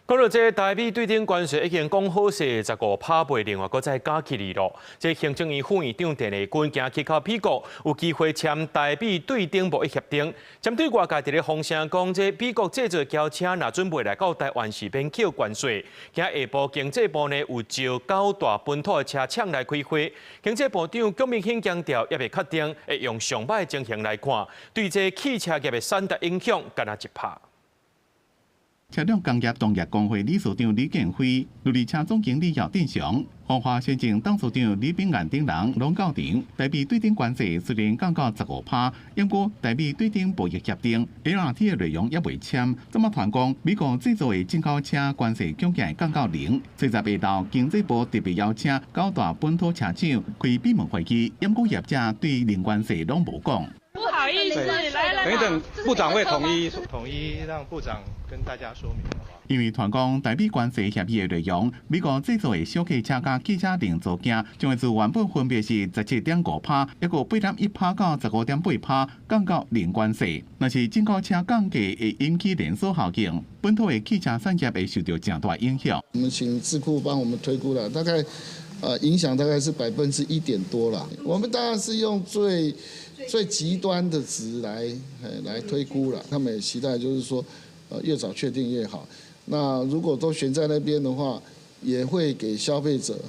讲到这台美对顶关税已经讲好势，15拍袂另外搁再加起嚟咯。这行政院副院长陈立军今去到美国，有机会签台美对顶贸易协定。针对外界伫咧风声讲，这美国制造轿车若准备来到台湾时免扣关税。今下晡经济部呢有就9大本土的车厂来开会，经济部长郭明兴强调，也未确定会用上歹情形来看，对这汽车业的产值影响，干那一拍。 车辆工业同业工会理事长李建辉、陆力车总经理姚振祥、豪华先进董事长李炳安等人拢到场。台美对顶关税虽然降到15%，不过台美对顶贸易协定 LRT 的内容也未签。这么传讲，美国制造的进口车关税总计降到0。30下昼，经济部特别邀请9大本土车厂开闭门会议，不过业者对零关税拢无讲。 不好意思，来，等一等，部长会统一让部长跟大家说明，好不好？因为传讲台美关税协议的内容，美国制造的小汽车加汽车零组件，将会自原本分别是17.5%，一个8.1%到15.8%，降到零关税。若是进口车降价，会引起连锁效应，本土的汽车产业会受到正大影响。我们请智库帮我们推估了，大概影响大概是1%点多啦。我们当然是用最极端的值来推估了，他们也期待就是说，越早确定越好。那如果都悬在那边的话，也会给消费者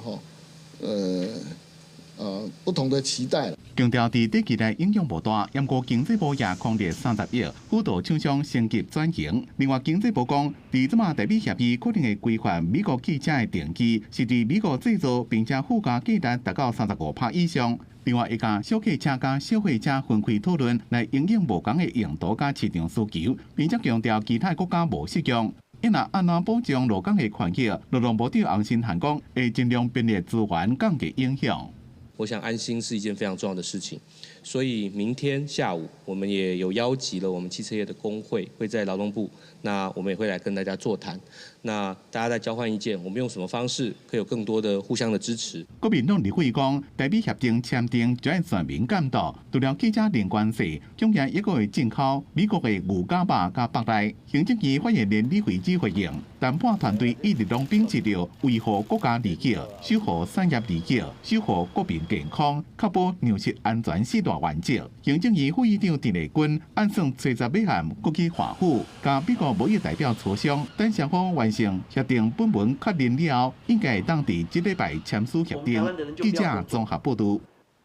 不同的期待。强调伫短期内影响无大，不过经济部也空列30亿，辅导厂商升级转型。另外，经济部讲，伫这马台美协议可能会规范美国汽车的定期是伫美国制造，并且附加价值达到35%以上。另外，一家小汽车加消费者分开讨论，来应用无同的用途加市场需求，并且强调其他国家无适用。因若安怎保障劳工的权益，劳动部长洪新涵讲，会尽量编列资源降低影响。 我想安心是一件非常重要的事情，所以明天下午我们也有邀集了我们汽车业的工会，会在劳动部，那我们也会来跟大家座谈，那大家在交换意见，我们用什么方式可以有更多的互相的支持。国民党立委讲，台美协定签订就要全面监督，除了汽车零关税，总计一个月进口美国的牛甲肉加白奶。行政院发言人李慧芝回应，谈判团队一直拢秉持着维护国家利益、守护产业利益、守护国民健康、确保粮食安全4大原则。行政院副院长陈立军按算30尾函国去华府，甲美国贸易代表磋商，等双方完成协定本文确认了后，应该会当伫这礼拜签署协定。记者综合报道。